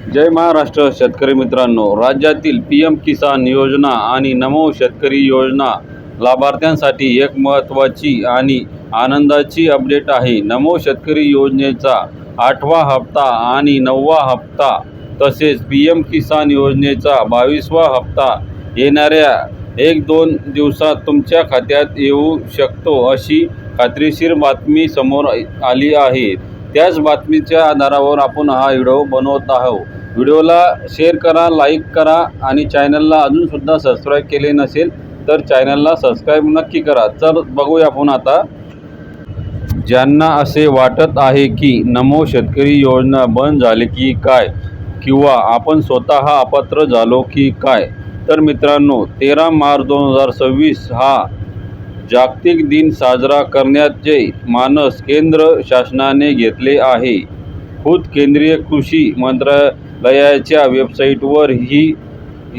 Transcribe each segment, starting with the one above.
जय महाराष्ट्र शेतकरी मित्रांनो, राज्यातील पीएम किसान योजना आणि नमो शेतकरी योजना लाभार्थ्यांसाठी एक महत्त्वाची आणि आनंदाची अपडेट आहे। नमो शेतकरी योजनेचा 8वा हप्ता आणि 9वा हप्ता तसेच पीएम किसान योजनेचा 22वा हप्ता येणाऱ्या 1-2 दिवसात तुमच्या खात्यात येऊ शकतो, अशी खात्रीशीर बातमी समोर आली आहे। त्याच बातमीच्या आधारावर आपण हा व्हिडिओ बनवत आहोत। व्हिडिओला शेअर करा, लाईक करा आणि चॅनलला अजूनसुद्धा सबस्क्राईब केले नसेल तर चॅनलला सबस्क्राईब नक्की करा। तर बघूया आपण आता। ज्यांना असे वाटत आहे की नमो शेतकरी योजना बंद झाली की काय, किंवा आपण स्वतः अपात्र झालो की काय, तर मित्रांनो 13 मार्च 2026 हा जागतिक दिन साजरा करण्याचे मानस केंद्र शासनाने घेतले आहे। खुद केंद्रीय कृषी मंत्रालयाच्या वेबसाईटवर ही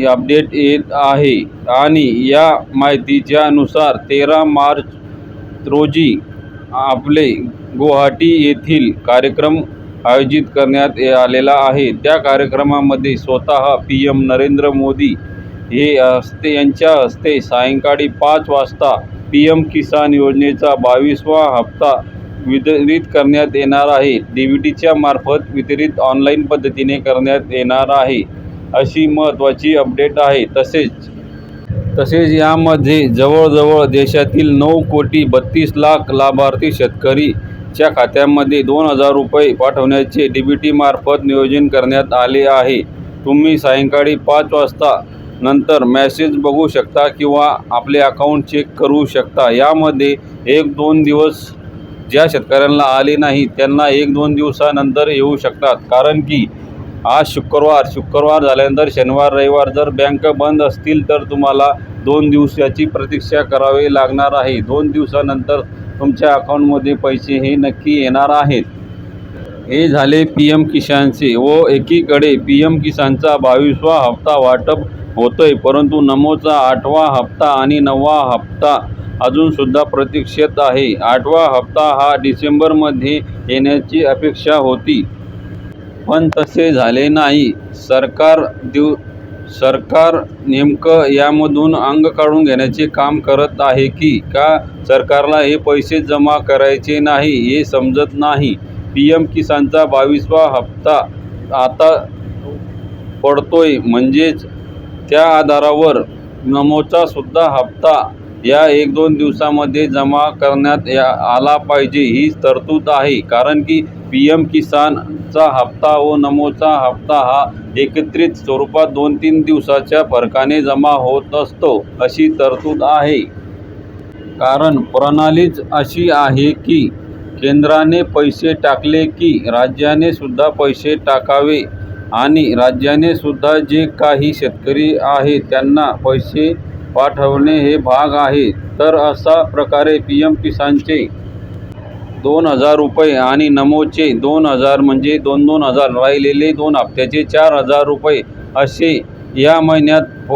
अपडेट येत आहे आणि या माहितीच्या नुसार 13 मार्च रोजी आपले गुवाहाटी येथील कार्यक्रम आयोजित करण्यात आलेला आहे। त्या कार्यक्रमामध्ये स्वतः पीएम नरेंद्र मोदी यांच्या हस्ते सायंकाळी 5 वाजता पीएम किसान योजनेचा 22वा हप्ता वितरित करण्यात येणार आहे। डीबीटीच्या मार्फत वितरित ऑनलाईन पद्धतीने करण्यात येणार आहे, अशी महत्त्वाची अपडेट आहे। तसेच यामध्ये जवळजवळ देशातील 9,32,00,000 लाभार्थी शेतकरीच्या खात्यामध्ये 2,000 रुपये पाठवण्याचे डीबीटी मार्फत नियोजन करण्यात आले आहे। तुम्ही सायंकाळी 5 वाजता नंतर मेसेज बघू शकता किंवा आपले अकाउंट चेक करू शकता। यामध्ये 1-2 दिवस ज्या शेतकऱ्यांना आले नाही त्यांना 1-2 दिवसानंतर येऊ शकतात, कारण की आज शुक्रवार झाल्यानंतर शनिवार रविवार जर बँक बंद असतील तर तुम्हाला 2 दिवसाची प्रतीक्षा करावी लागणार आहे। 2 दिवसानंतर तुमच्या अकाउंटमध्ये पैसे हे नक्की येणार आहेत। हे झाले पीएम किसानचे। व एकीकडे पीएम किसानचा 22वा हप्ता वाटप होतोय, परंतु नमोचा 8वा हप्ता आणि 9वा हप्ता अजूनसुद्धा प्रतीक्षेत आहे। 8वा हप्ता हा डिसेंबरमध्ये येण्याची अपेक्षा होती, पण तसे झाले नाही। सरकार नेमकं यामधून अंग काढून घेण्याचे काम करत आहे की का सरकारला हे पैसे जमा करायचे नाही हे समजत नाही। पीएम किसानचा 22वा हप्ता आता पडतोय, म्हणजेच त्या आधारावर नमोचा सुद्धा हप्ता या 1-2 दिवसामध्ये जमा करण्यात आला पाहिजे, ही तरतूद आहे। कारण की पीएम किसानचा हप्ता व नमोचा हप्ता हा एकत्रित स्वरूपात 2-3 दिवसाच्या फरकाने जमा होत असतो, अशी तरतूद आहे। कारण प्रणालीच अशी आहे की केंद्राने पैसे टाकले की राज्याने सुद्धा पैसे टाकावे आणि राज्याने सुद्धा जे काही शेतकरी आहे त्यांना पैसे पाठवणे हे भाग आहे। तर अशा प्रकारे पीएम किसानचे 2,000 रुपये आणि नमोचे 2,000 म्हणजे 2,000 राहिलेले 2 हप्त्याचे 4,000 रुपये असे या महिन्यात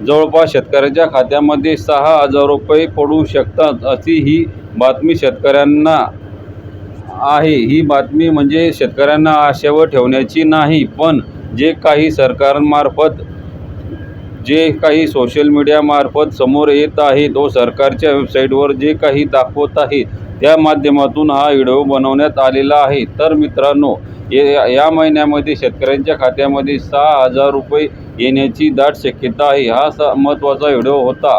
जवळपास शेतकऱ्याच्या खात्यामध्ये 6,000 रुपये पडू शकतात, अशी ही बातमी शेतकऱ्यांना आहे। ही बातमी म्हणजे शेतकऱ्यांना आशेवर ठेवण्याची नाही, पण जे काही सरकारमार्फत जे काही सोशल मीडियामार्फत समोर येत आहे व सरकारच्या वेबसाईटवर जे काही दाखवत आहे त्या माध्यमातून हा व्हिडिओ बनवण्यात आलेला आहे। तर मित्रांनो, या महिन्यामध्ये शेतकऱ्यांच्या खात्यामध्ये 6,000 रुपये येण्याची दाट शक्यता आहे। हा महत्त्वाचा व्हिडिओ होता।